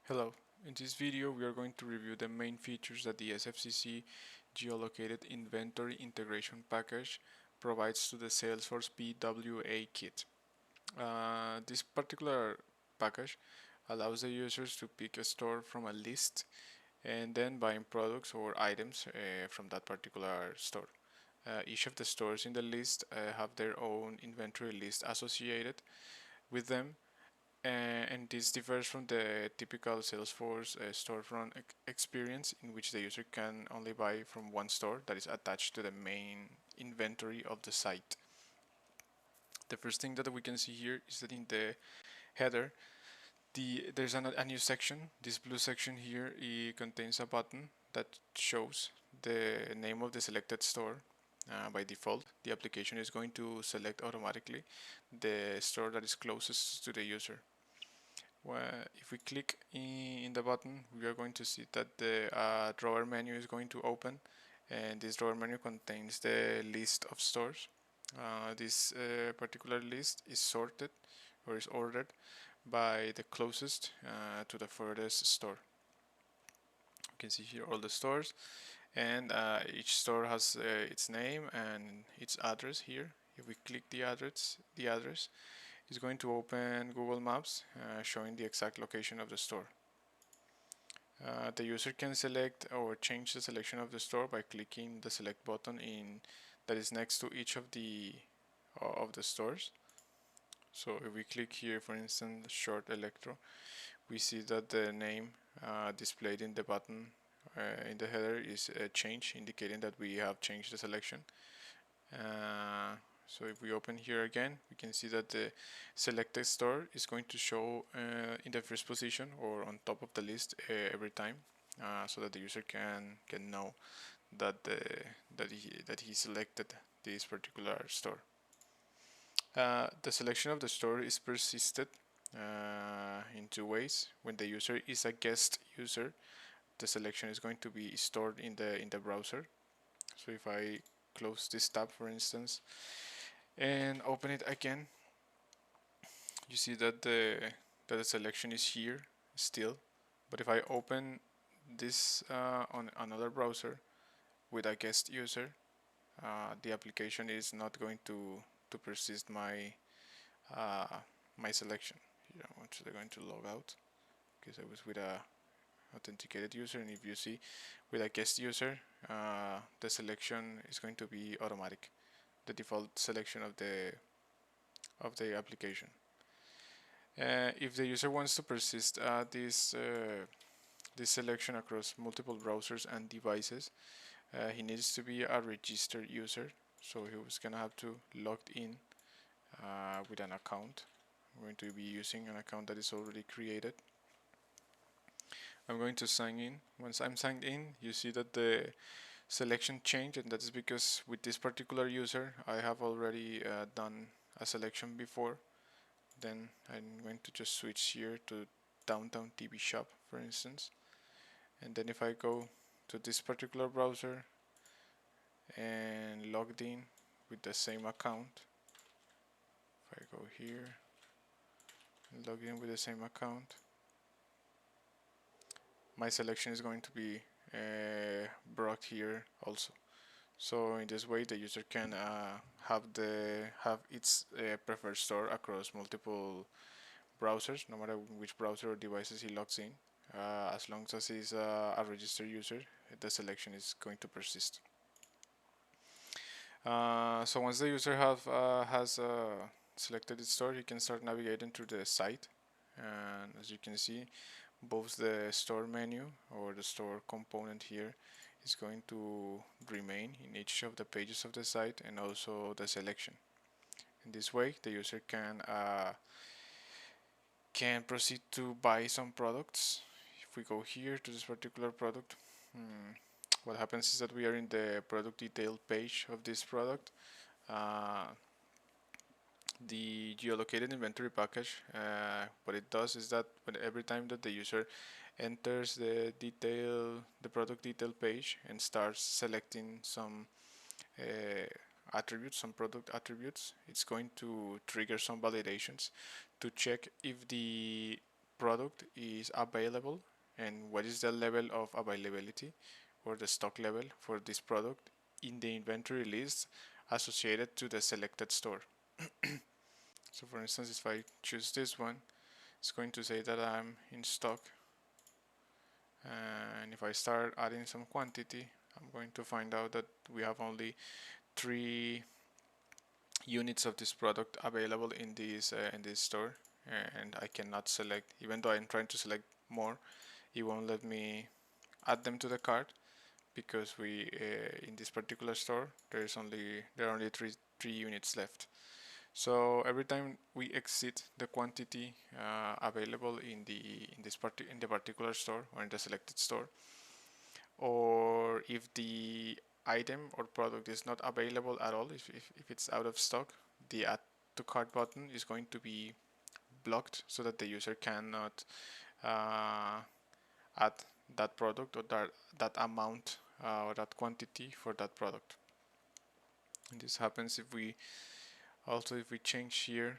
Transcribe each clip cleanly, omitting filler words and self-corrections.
Hello, in this video we are going to review the main features that the SFCC Geolocated Inventory Integration Package provides to the Salesforce PWA Kit. This particular package allows the users to pick a store from a list and then buying products or items from that particular store. Each of the stores in the list have their own inventory list associated with them, and this differs from the typical Salesforce storefront experience in which the user can only buy from one store that is attached to the main inventory of the site. The first thing that we can see here is that in the header there's a new section. This blue section here, it contains a button that shows the name of the selected store. By default, the application is going to select automatically the store that is closest to the user. If we click in the button, we are going to see that the drawer menu is going to open, and this drawer menu contains the list of stores. This particular list is sorted or is ordered by the closest to the furthest store. You can see here all the stores, and each store has its name and its address here. If we click the address is going to open Google Maps, showing the exact location of the store. The user can select or change the selection of the store by clicking the select button that is next to each of the stores. So if we click here, for instance, Short Electro, we see that the name displayed in the button in the header is changed, indicating that we have changed the selection. So if we open here again, we can see that the selected store is going to show in the first position or on top of the list every time, so that the user can know that he selected this particular store. The selection of the store is persisted in two ways. When the user is a guest user, the selection is going to be stored in the browser. So if I close this tab, for instance, and open it again, you see that the selection is here still. But if I open this on another browser with a guest user, the application is not going to persist my my selection. Here I'm actually going to log out because I was with a authenticated user, and if you see with a guest user, the selection is going to be automatic, the default selection of the application. If the user wants to persist this selection across multiple browsers and devices, he needs to be a registered user. So he was gonna have to log in with an account. I'm going to be using an account that is already created. I'm going to sign in. Once I'm signed in, you see that the selection changed, and that is because with this particular user I have already done a selection before. Then I'm going to just switch here to Downtown TV Shop, for instance, and then if I go to this particular browser and logged in with the same account, if I go here and log in with the same account, my selection is going to be brought here also. So in this way, the user can have its preferred store across multiple browsers, no matter which browser or devices he logs in. As long as he's a registered user, the selection is going to persist. So once the user has selected its store, he can start navigating through the site, and as you can see, both the store menu or the store component here is going to remain in each of the pages of the site, and also the selection. In this way, the user can proceed to buy some products. If we go here to this particular product, what happens is that we are in the product detail page of this product. The geolocated inventory package, what it does is that every time that the user enters the product detail page and starts selecting some attributes, some product attributes, it's going to trigger some validations to check if the product is available and what is the level of availability or the stock level for this product in the inventory list associated to the selected store. So for instance, if I choose this one, it's going to say that I'm in stock, and if I start adding some quantity, I'm going to find out that we have only 3 units of this product available in this store, and I cannot select, even though I'm trying to select more, it won't let me add them to the cart because we in this particular store there are only three units left. So every time we exceed the quantity available in the particular store or in the selected store, or if the item or product is not available at all, if it's out of stock, the add to cart button is going to be blocked so that the user cannot add that product or that amount or that quantity for that product. And this happens if we change here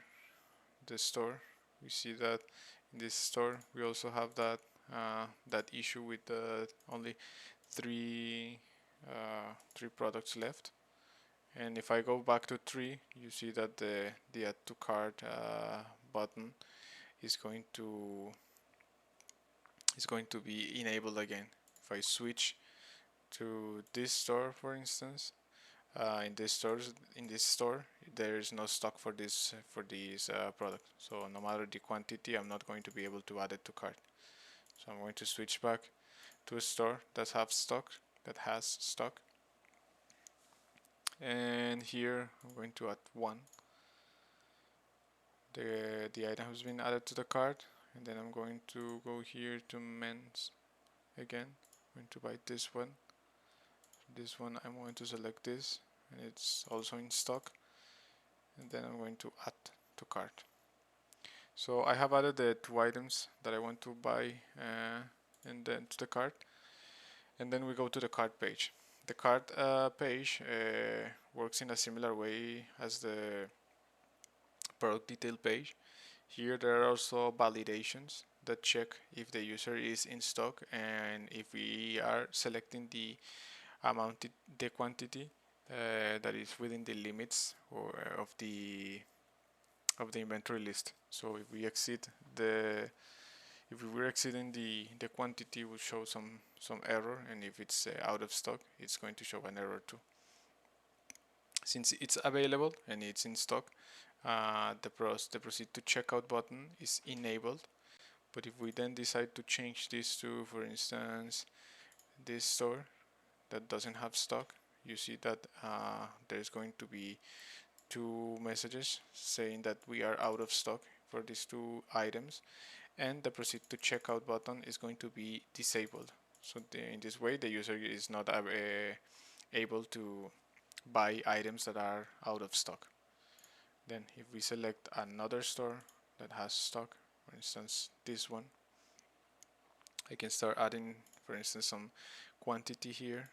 the store. We see that in this store we also have that issue with only three products left. And if I go back to 3, you see that the add to cart button is going to be enabled again. If I switch to this store, for instance, in this store there is no stock for this product, so no matter the quantity I'm not going to be able to add it to cart. So I'm going to switch back to a store that has stock, and here I'm going to add 1. The item has been added to the cart, and then I'm going to go here to men's again. I'm going to buy this one. I'm going to select this, and it's also in stock, and then I'm going to add to cart. So I have added the 2 items that I want to buy and then to the cart, and then we go to the cart page. The cart page works in a similar way as the product detail page. Here there are also validations that check if the user is in stock and if we are selecting the quantity that is within the limits of the inventory list. So if we were exceeding the quantity, will show some error, and if it's out of stock, it's going to show an error too. Since it's available and it's in stock, the proceed to checkout button is enabled. But if we then decide to change this to, for instance, this store that doesn't have stock, you see that there's going to be 2 messages saying that we are out of stock for these 2 items, and the proceed to checkout button is going to be disabled. So in this way the user is not able to buy items that are out of stock. Then if we select another store that has stock, for instance this one, I can start adding, for instance, some quantity here.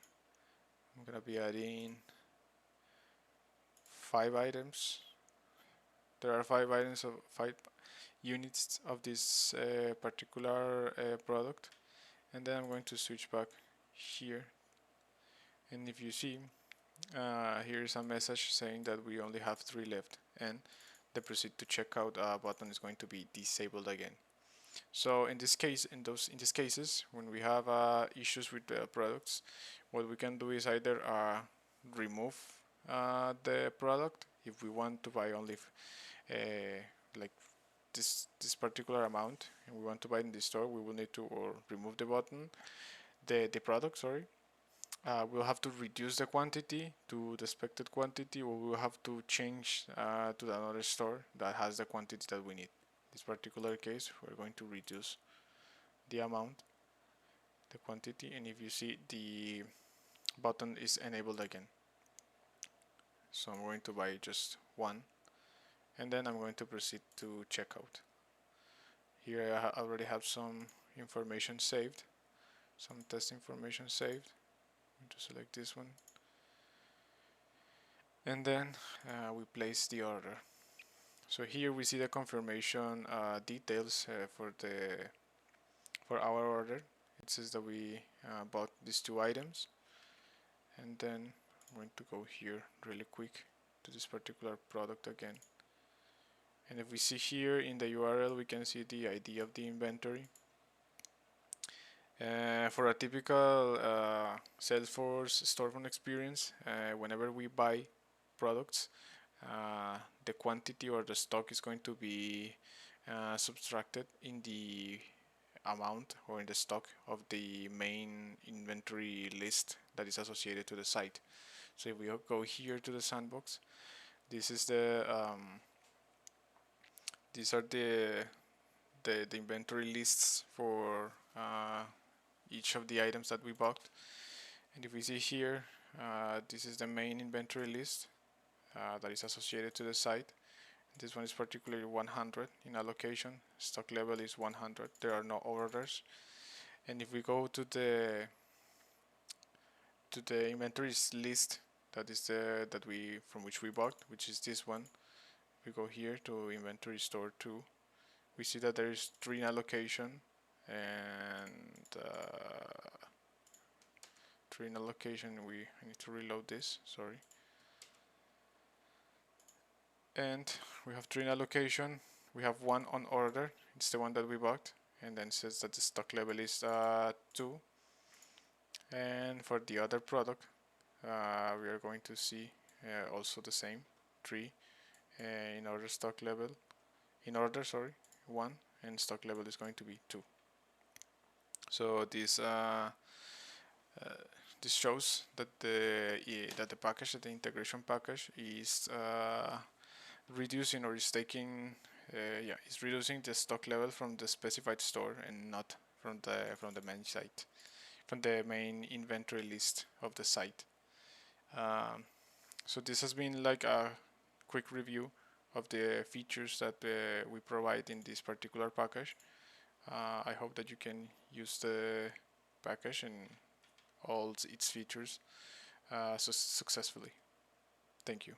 I'm gonna be adding 5 items. There are 5 units of this particular product, and then I'm going to switch back here, and if you see here is a message saying that we only have 3 left, and the proceed to checkout button is going to be disabled again. So in these cases, when we have issues with the products, what we can do is either remove the product if we want to buy only like this particular amount, and we want to buy in the store. We will need to remove the product. Sorry. We'll have to reduce the quantity to the expected quantity, or we'll have to change to another store that has the quantity that we need. In this particular case, we're going to reduce the amount, the quantity, and if you see, the button is enabled again. So I'm going to buy just 1, and then I'm going to proceed to checkout. Here I already have some information saved, some test information saved. I'm going to select this one, and then we place the order. So here we see the confirmation details for our order. It says that we bought these two items, and then I'm going to go here really quick to this particular product again. And if we see here in the URL, we can see the ID of the inventory. For a typical Salesforce storefront experience, whenever we buy products, the quantity or the stock is going to be subtracted in the amount or in the stock of the main inventory list that is associated to the site. So if we go here to the sandbox, this is these are the inventory lists for each of the items that we bought. And if we see here, this is the main inventory list that is associated to the site. This one is particularly 100 in allocation. Stock level is 100. There are no orders. And if we go to the inventories list, that is from which we bought, which is this one. We go here to inventory store 2. We see that there is 3 in allocation and 3 in allocation. I need to reload this, sorry. And we have 3 in allocation. We have 1 on order. It's the one that we bought, and then it says that the stock level is 2. And for the other product, we are going to see also the same 3 in order stock level. In order, sorry, 1, and stock level is going to be 2. So this shows that the package, that the integration package, is reducing or is taking is reducing the stock level from the specified store and not from the main site, from the main inventory list of the site. So this has been like a quick review of the features that we provide in this particular package. I hope that you can use the package and all its features successfully. Thank you.